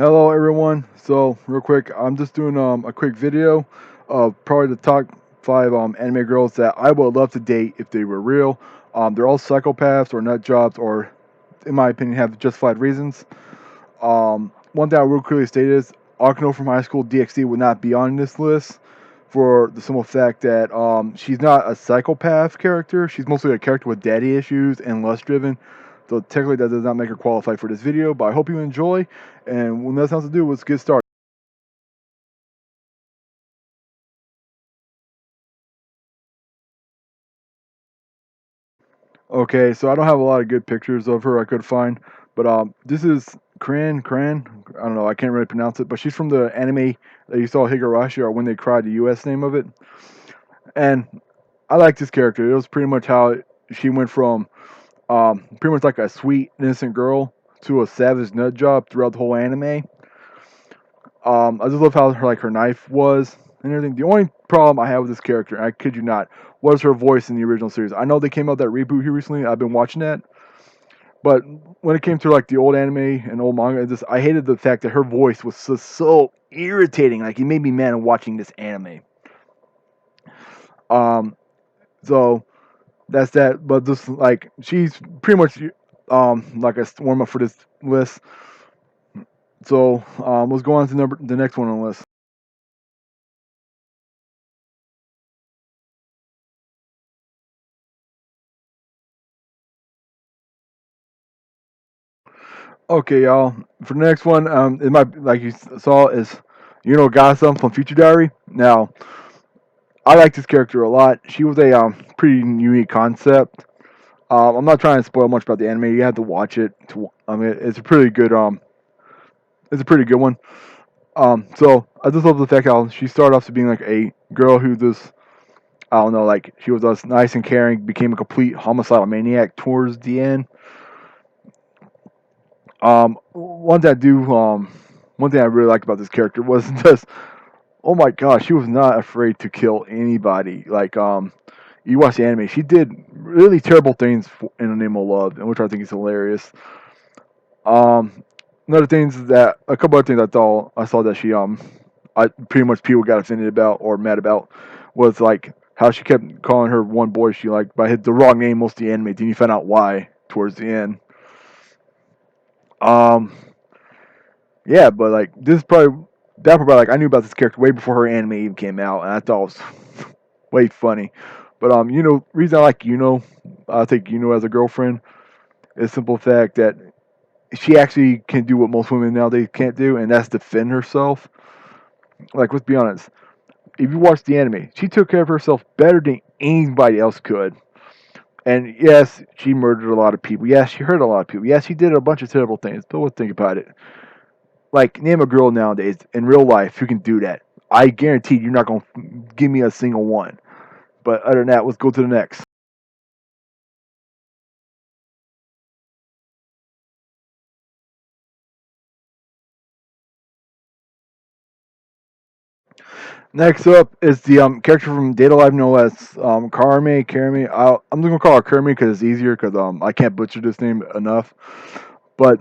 Hello everyone. So real quick, I'm just doing a quick video of probably the top 5 anime girls that I would love to date if they were real. They're all psychopaths or nut jobs or, in my opinion, have justified reasons. One thing I will clearly state is Akano from high school DxD would not be on this list for the simple fact that she's not a psychopath character. She's mostly a character with daddy issues and lust driven. So technically that does not make her qualify for this video, but I hope you enjoy. And when that's else to do, let's get started. Okay, so I don't have a lot of good pictures of her I could find, but this is Cran. I don't know, I can't really pronounce it, but she's from the anime that you saw Higurashi or When They Cried, the U.S. name of it. And I like this character. It was pretty much how she went from pretty much like a sweet, innocent girl to a savage nut job throughout the whole anime. I just love how her knife was and everything. The only problem I have with this character, and I kid you not, was her voice in the original series. I know they came out that reboot here recently. I've been watching that, but when it came to like the old anime and old manga, I hated the fact that her voice was so irritating. Like it made me mad watching this anime. Um, so that's that. But just like she's pretty much like a warm up for this list. So let's go on to the next one on the list. Okay, y'all. For the next one, it might like you saw is Gasum from Future Diary. Now, I like this character a lot. She was a pretty unique concept. I'm not trying to spoil much about the anime. You have to watch it. I mean, it's a pretty good one. So I just love the fact how she started off to being like a girl who just I don't know, like she was just nice and caring, became a complete homicidal maniac towards the end. One thing I really liked about this character was just, oh my gosh, she was not afraid to kill anybody. Like, you watch the anime, she did really terrible things in the name of love, and which I think is hilarious. Um, a couple other things I saw that I pretty much people got offended about or mad about was like how she kept calling her one boy she liked by the wrong name most of the anime. Then you find out why towards the end. Um, Yeah, but like this is probably that probably like I knew about this character way before her anime even came out, and I thought it was way funny. But reason I like I take as a girlfriend is simple fact that she actually can do what most women nowadays can't do, and that's defend herself. Like let's be honest, if you watch the anime, she took care of herself better than anybody else could. And yes, she murdered a lot of people. Yes, she hurt a lot of people. Yes, she did a bunch of terrible things. But let's think about it. Like, name a girl nowadays in real life who can do that. I guarantee you're not going to give me a single one. But other than that, let's go to the next. Next up is the character from Data Live No Less, Karame. I'm just going to call her Kermi because it's easier because I can't butcher this name enough. But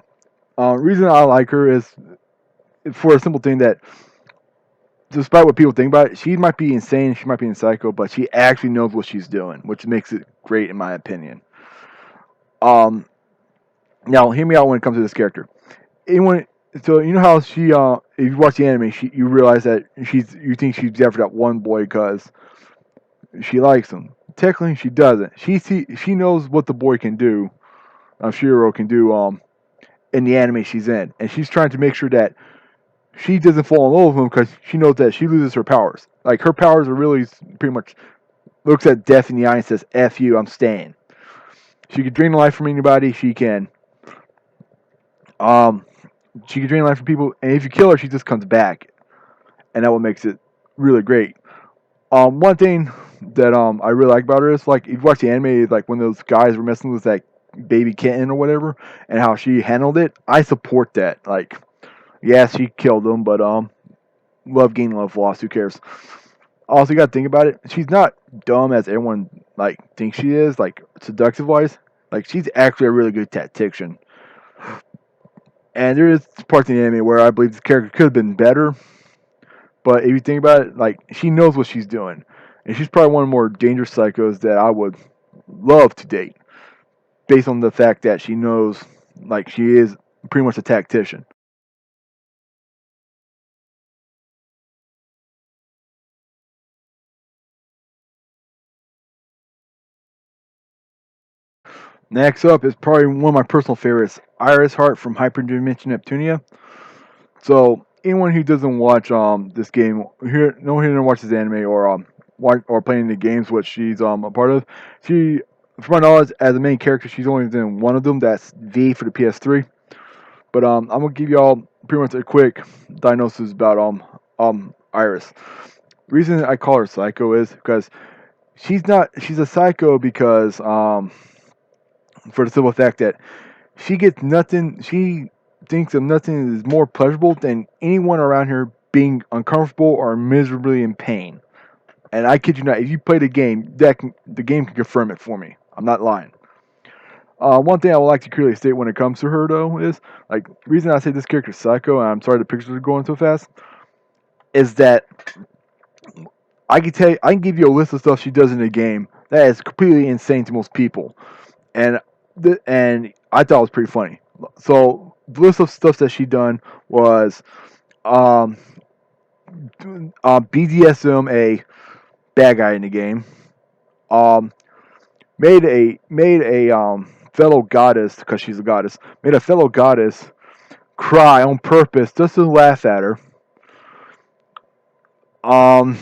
reason I like her is for a simple thing that despite what people think about it, she might be insane, she might be a psycho, but she actually knows what she's doing, which makes it great in my opinion. Um, Now, hear me out when it comes to this character. Anyone, so you know how if you watch the anime, you realize that you think she's there for that one boy because she likes him. Technically, she doesn't. She knows what the boy can do. Shiro can do. In the anime she's in, and she's trying to make sure that she doesn't fall in love with him because she knows that she loses her powers. Like her powers are really pretty much looks at death in the eye and says, "F you, I'm staying." She can drain life from anybody. Um, she can drain life from people, and if you kill her, she just comes back, and that what makes it really great. One thing that I really like about her is like if you watch the anime, like when those guys were messing with that baby kitten or whatever, and how she handled it. I support that. Like, yes, she killed them, but love gain, love lost. Who cares? Also, you got to think about it. She's not dumb as everyone like thinks she is. Like seductive wise, like she's actually a really good tactician. And there is parts in the anime where I believe this character could have been better. But if you think about it, like, she knows what she's doing. And she's probably one of the more dangerous psychos that I would love to date. Based on the fact that she knows, like, she is pretty much a tactician. Next up is probably one of my personal favorites, Iris Heart from Hyperdimension Neptunia. So anyone who doesn't watch this game, no one here watches anime or playing the games which she's a part of. She, from my knowledge, as a main character, she's only in one of them. That's V for the PS3. But I'm gonna give y'all pretty much a quick diagnosis about Iris. Reason I call her psycho is because she's a psycho because for the simple fact that she gets nothing. She thinks of nothing is more pleasurable than anyone around her being uncomfortable or miserably in pain. And I kid you not, if you play the game, the game can confirm it for me. I'm not lying. One thing I would like to clearly state when it comes to her, though, is like reason I say this character is psycho, and I'm sorry the pictures are going so fast, is that I can give you a list of stuff she does in the game that is completely insane to most people, and and I thought it was pretty funny. So the list of stuff that she done was um, BDSM a bad guy in the game. Um, made a fellow goddess, because she's a goddess, made a fellow goddess cry on purpose just to laugh at her. Um,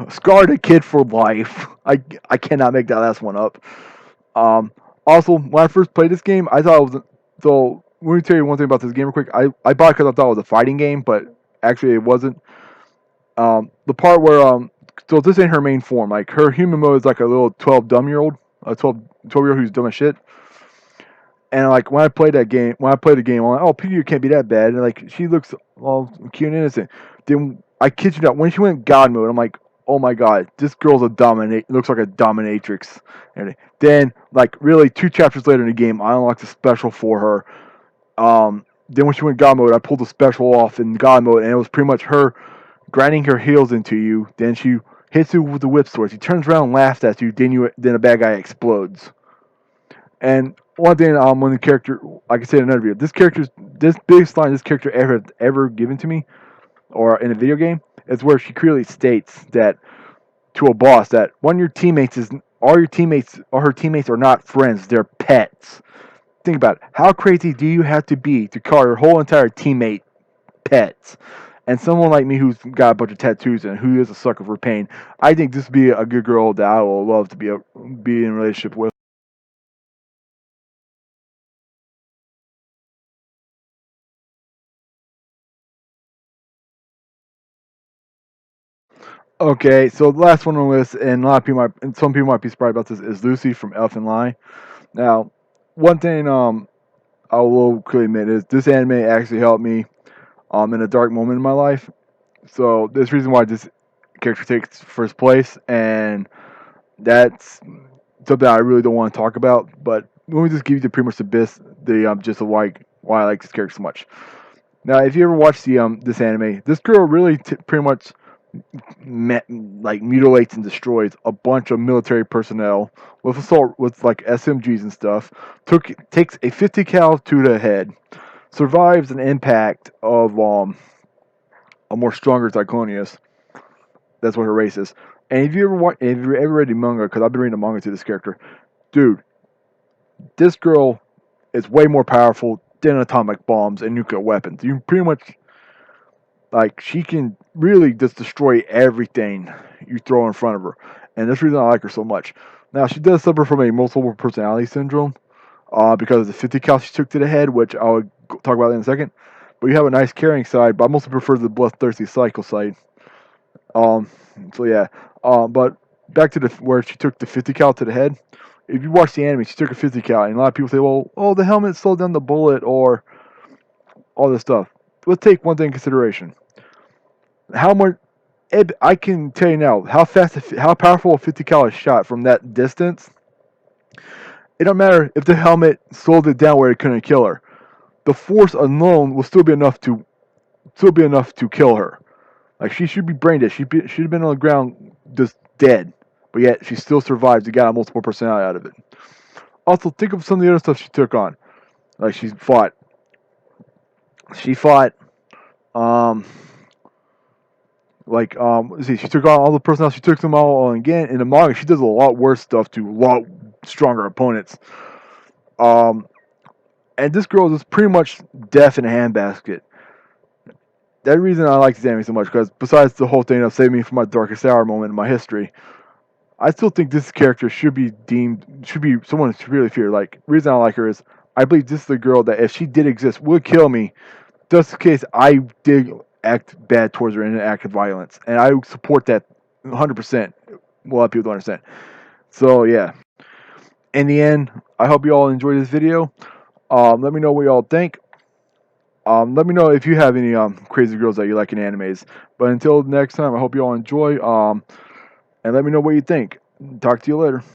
scarred a kid for life. I cannot make that last one up. Um, Also, when I first played this game, I thought it was so. Let me tell you one thing about this game real quick. I bought it because I thought it was a fighting game, but actually it wasn't. The part where so this ain't her main form. Like, her human mode is like a little 12-year-old, a 12-year-old who's dumb as shit. And like when I played the game, I'm like, oh, Peter can't be that bad. And like she looks all cute and innocent. Then I kid you not, when she went God mode, I'm like, oh my god, this girl's looks like a dominatrix. And then like really 2 chapters later in the game, I unlocked a special for her. Then when she went God mode, I pulled the special off in God mode, and it was pretty much her grinding her heels into you. Then she hits you with the whip sword. She turns around and laughs at you. Then a bad guy explodes. And one thing, when the character, like I said in another video, this biggest line this character ever given to me, or in a video game, is where she clearly states that to a boss that all your teammates or her teammates are not friends, they're pets. Think about it. How crazy do you have to be to call your whole entire teammate pets? And someone like me who's got a bunch of tattoos and who is a sucker for pain, I think this would be a good girl that I will love to be in a relationship with. Okay, so the last one on the list, and some people might be surprised about this, is Lucy from Elfen Lied. Now, one thing I will clearly admit is this anime actually helped me in a dark moment in my life. So there's reason why this character takes first place, and that's something I really don't want to talk about. But let me just give you the pretty much the just of why I like this character so much. Now, if you ever watch this anime, this girl really pretty much mutilates and destroys a bunch of military personnel with like SMGs and stuff. Takes a 50 cal to the head, survives an impact of a more stronger Tyclonius. That's what her race is. And if you ever read the manga, because I've been reading the manga to this character, dude, this girl is way more powerful than atomic bombs and nuclear weapons. You pretty much like she can really just destroy everything you throw in front of her, and that's the reason I like her so much. Now she does suffer from a multiple personality syndrome, because of the 50 cal she took to the head, which I'll talk about in a second. But you have a nice caring side, but I mostly prefer the bloodthirsty psycho side. Um, so yeah. But back to where she took the 50 cal to the head. If you watch the anime, she took a 50 cal, and a lot of people say, "Well, oh, the helmet slowed down the bullet," or all this stuff. Let's take one thing in consideration. How much? I can tell you now how powerful a 50 cal is shot from that distance. It don't matter if the helmet slowed it down where it couldn't kill her. the force alone will still be enough to kill her. Like, she should be brain dead. Should have been on the ground just dead, but yet she still survived. She got a multiple personality out of it. Also, think of some of the other stuff she took on. Like, she fought. Um, let's see, she took on all the personnel. She took them all on again. In the manga, she does a lot worse stuff to a lot stronger opponents. And this girl is pretty much death in a handbasket. That's the reason I like this anime so much, because besides the whole thing of saving me from my darkest hour moment in my history, I still think this character should be someone to really fear. Like, the reason I like her is I believe this is the girl that if she did exist would kill me, just in case I did act bad towards her in an act of violence, and I support that 100%. A lot of people don't understand. So yeah. In the end, I hope you all enjoyed this video. Let me know what y'all think. Let me know if you have any crazy girls that you like in animes. But until next time, I hope you all enjoy. And let me know what you think. Talk to you later.